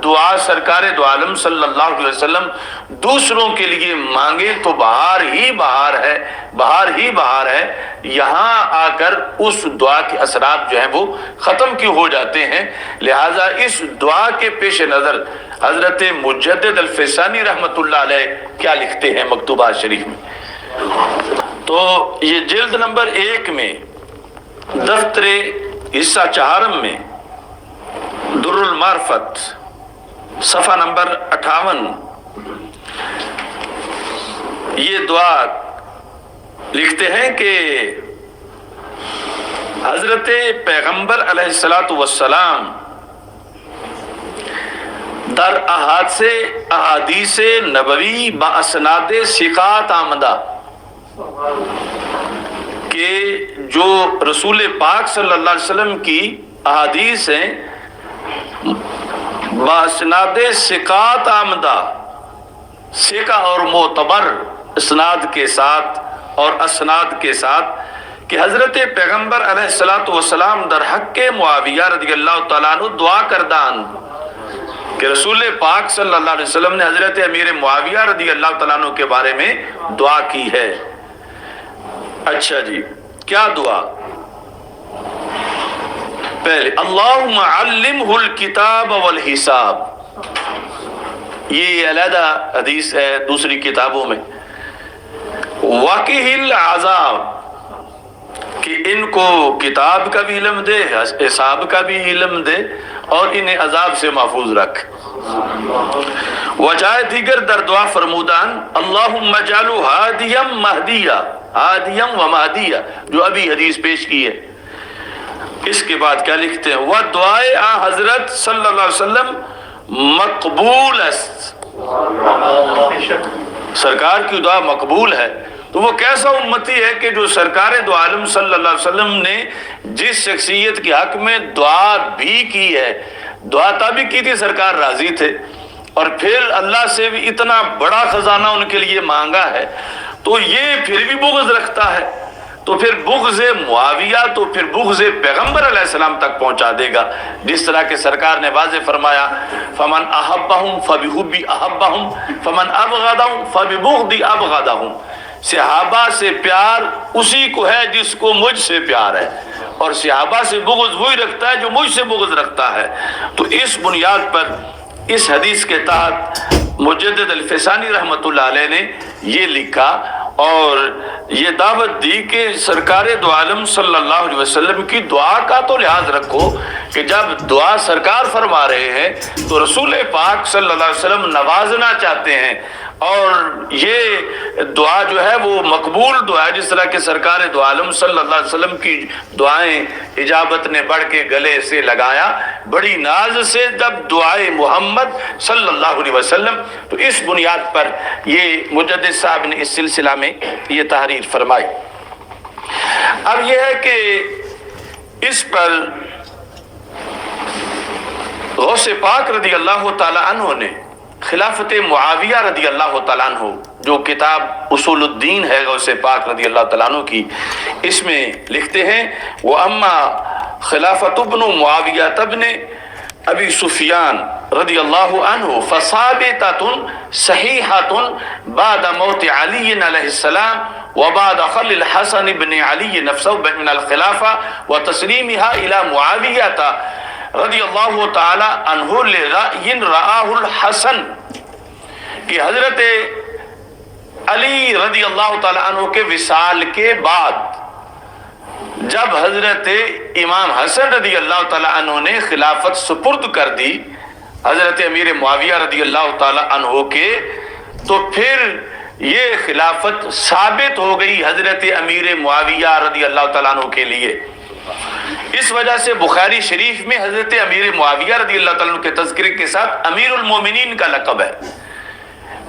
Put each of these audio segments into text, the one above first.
دعا سرکار دو عالم صلی اللہ علیہ وسلم دوسروں کے لیے مانگے تو بہار ہی بہار ہے، بہار ہی بہار ہے، یہاں آ کر اس دعا کے اثرات جو ہیں وہ ختم کیوں ہو جاتے ہیں؟ لہٰذا اس دعا کے پیش نظر حضرت مجدد الف ثانی رحمۃ اللہ علیہ کیا لکھتے ہیں مکتوبات شریف میں؟ تو یہ جلد نمبر 1 میں دفتر حصہ 4 میں در المعرفت صفحہ نمبر 58 یہ دعا لکھتے ہیں کہ حضرت پیغمبر علیہ الصلاۃ والسلام در احادیث نبوی با اسناد ثقات آمدہ کہ جو رسول پاک صلی اللہ علیہ وسلم کی احادیث ہیں باسناد ثقات آمدہ، ثقہ اور معتبر اسناد کے ساتھ اور اسناد کے ساتھ، کہ حضرت پیغمبر علیہ الصلاۃ والسلام در حق معاویہ رضی اللہ تعالیٰ عنہ دعا کردان، کہ رسول پاک صلی اللہ علیہ وسلم نے حضرت امیر معاویہ رضی اللہ تعالیٰ عنہ کے بارے میں دعا کی ہے۔ اچھا جی، کیا دعا؟ پہلے اللہم علمہ الکتاب والحساب، یہ علیحدہ حدیث ہے دوسری کتابوں میں، وقہ العذاب، کہ ان کو کتاب کا بھی علم دے، حساب کا بھی علم دے، اور انہیں عذاب سے محفوظ رکھ۔ وجائے دیگر در دعا فرمودان اللہم اجعلہ ہادیا مہدیا، ہادیا و مہدیا، جو ابھی حدیث پیش کی ہے۔ اس کے بعد کیا لکھتے ہیں؟ وہ دعائے حضرت صلی اللہ علیہ وسلم مقبول است، سرکار کی دعا مقبول ہے۔ تو وہ کیسا امتی ہے کہ جو سرکار دو عالم صلی اللہ علیہ وسلم نے جس شخصیت کے حق میں دعا بھی کی ہے، دعا تبھی کی تھی سرکار راضی تھے، اور پھر اللہ سے بھی اتنا بڑا خزانہ ان کے لیے مانگا ہے، تو یہ پھر بھی بغض رکھتا ہے، تو پھر بغض معاویہ تو پھر بغض پیغمبر علیہ السلام تک پہنچا دے گا، جس طرح کہ سرکار نے واضح فرمایا فمن احبہم فبحبی احبہم فمن ابغضہم فببغضی ابغضہم، صحابہ سے پیار اسی کو ہے جس کو مجھ سے پیار ہے، اور صحابہ سے بغض وہی رکھتا ہے جو مجھ سے بغض رکھتا ہے۔ تو اس بنیاد پر اس حدیث کے تحت مجدد الف ثانی رحمۃ اللہ علیہ نے یہ لکھا اور یہ دعوت دی کہ سرکار دو عالم صلی اللہ علیہ وسلم کی دعا کا تو لحاظ رکھو، کہ جب دعا سرکار فرما رہے ہیں تو رسول پاک صلی اللہ علیہ وسلم نوازنا چاہتے ہیں، اور یہ دعا جو ہے وہ مقبول دعا ہے، جس طرح کہ سرکار دو عالم صلی اللہ علیہ وسلم کی دعائیں اجابت نے بڑھ کے گلے سے لگایا بڑی ناز سے جب دعائے محمد صلی اللہ علیہ وسلم۔ تو اس بنیاد پر یہ مجدد صاحب نے اس سلسلہ میں یہ تحریر فرمائی۔ اب یہ ہے کہ اس پر غوث پاک رضی اللہ تعالی عنہ نے خلافت معاویہ رضی اللہ تعالیٰ عنہ، جو کتاب اصول الدین ہے غوث پاک رضی اللہ تعالیٰ عنہ کی، اس میں لکھتے ہیں وَأَمَّا خلافت ابن معاویہ ابن ابی سفیان رضی اللہ عنہ فثابتۃ صحیحۃ بعد موت علی علیہ السلام وبعد خل الحسن بن علی نفسه من الخلافہ وتسلیمها الى معاویہ رضی اللہ تعالی عنہ لرأی رآہ الحسن، کہ حضرت علی رضی اللہ تعالی عنہ کے وصال کے بعد جب حضرت امام حسن رضی اللہ تعالی عنہ نے خلافت سپرد کر دی حضرت امیر معاویہ رضی اللہ تعالی عنہ کے، تو پھر یہ خلافت ثابت ہو گئی حضرت امیر معاویہ رضی اللہ تعالی عنہ کے لیے۔ اس وجہ سے بخاری شریف میں حضرت امیر معاویہ رضی اللہ تعالیٰ عنہ کے تذکرے کے ساتھ امیر المومنین کا لقب ہے،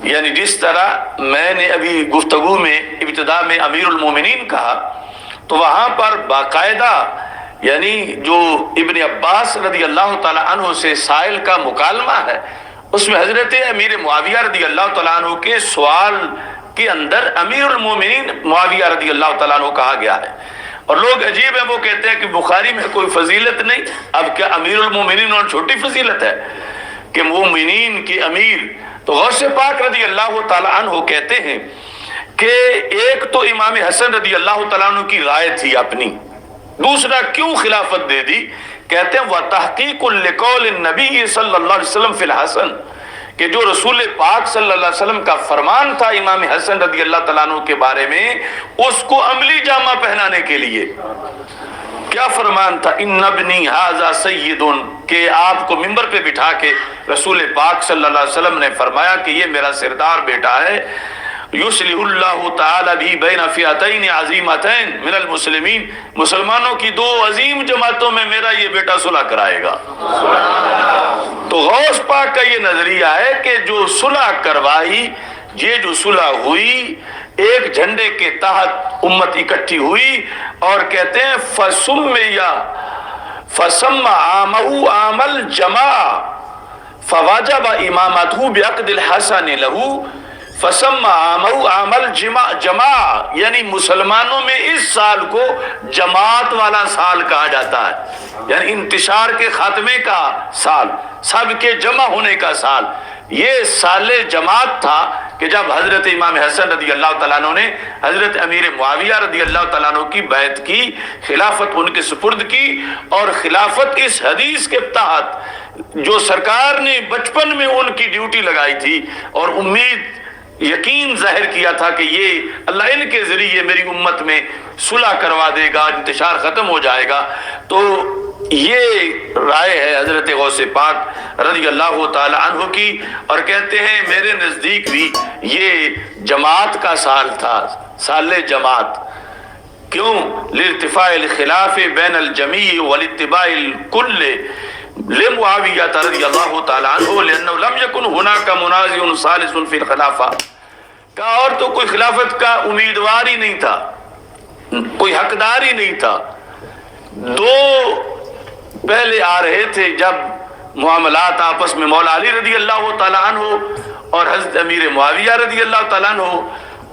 یعنی جس طرح میں نے ابھی گفتگو میں ابتدا میں امیر المومنین کہا، تو وہاں پر باقاعدہ یعنی جو ابن عباس رضی اللہ تعالیٰ عنہ سے سائل کا مکالمہ ہے، اس میں حضرت امیر معاویہ رضی اللہ تعالیٰ عنہ کے سوال کے اندر امیر المومنین معاویہ رضی اللہ تعالیٰ عنہ کہا گیا ہے۔ اور لوگ عجیب ہے، وہ کہتے ہیں کہ بخاری میں کوئی فضیلت نہیں، اب کیا امیر المومنین اور چھوٹی فضیلت ہے؟ کہ مومنین کے امیر. تو غوث پاک رضی اللہ تعالی عنہ کہتے ہیں کہ ایک تو امام حسن رضی اللہ تعالیٰ عنہ کی رائے تھی اپنی، دوسرا کیوں خلافت دے دی؟ کہتے ہیں وَتَحْقِيقٌ لِقَوْلِ النَّبِيِّ صلی اللہ علیہ وسلم فی الحسن، کہ جو رسول پاک صلی اللہ علیہ وسلم کا فرمان تھا امام حسن رضی اللہ تعالیٰ عنہ کے بارے میں، اس کو عملی جامہ پہنانے کے لیے. کیا فرمان تھا؟ ان ابنی ھذا سید، کہ آپ کو ممبر پہ بٹھا کے رسول پاک صلی اللہ علیہ وسلم نے فرمایا کہ یہ میرا سردار بیٹا ہے، یصلح اللہ تعالی بھی بین فئتین عظیمتین من المسلمین، مسلمانوں کی دو عظیم جماعتوں میں میرا یہ بیٹا صلح کرائے گا. تو غوث پاک کا یہ نظریہ ہے کہ جو صلح کروائی، یہ جو صلح ہوئی ایک جھنڈے کے تحت امت اکٹھی ہوئی، اور کہتے ہیں فسم عامہ عام الجماع فواجب امامتہ بعقد الحسن لہ فسم عامہ عام الجماع، یعنی مسلمانوں میں اس سال کو جماعت والا سال کہا جاتا ہے، یعنی انتشار کے خاتمے کا سال، سب کے جمع ہونے کا سال. یہ سال جماعت تھا کہ جب حضرت امام حسن رضی اللہ تعالیٰ عنہ نے حضرت امیر معاویہ رضی اللہ تعالیٰ عنہ کی بیعت کی، خلافت ان کے سپرد کی، اور خلافت اس حدیث کے تحت جو سرکار نے بچپن میں ان کی ڈیوٹی لگائی تھی اور امید یقین ظاہر کیا تھا کہ یہ اللہ ان کے ذریعے میری امت میں صلح کروا دے گا، انتشار ختم ہو جائے گا. تو یہ رائے ہے حضرت غوث پاک رضی اللہ تعالی عنہ کی، اور کہتے ہیں میرے نزدیک بھی یہ جماعت کا سال تھا، سال جماعت. کیوں؟ لارتفاع الخلاف بین الجمیع والاتباع الکل لمعاویہ رضی اللہ تعالی عنہ لأنه لم يكن هناك منازع ثالث في الخلافہ. کہا اور تو کوئی خلافت کا امیدوار ہی نہیں تھا، کوئی حقدار ہی نہیں تھا. دو پہلے آ رہے تھے جب معاملات آپس میں مولا علی رضی اللہ تعالیٰ عنہ اور حضرت امیر معاویہ رضی اللہ تعالیٰ عنہ،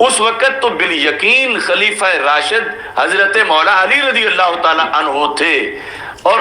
اس وقت تو بالیقین خلیفہ راشد حضرت مولا علی رضی اللہ تعالیٰ عنہ تھے. اور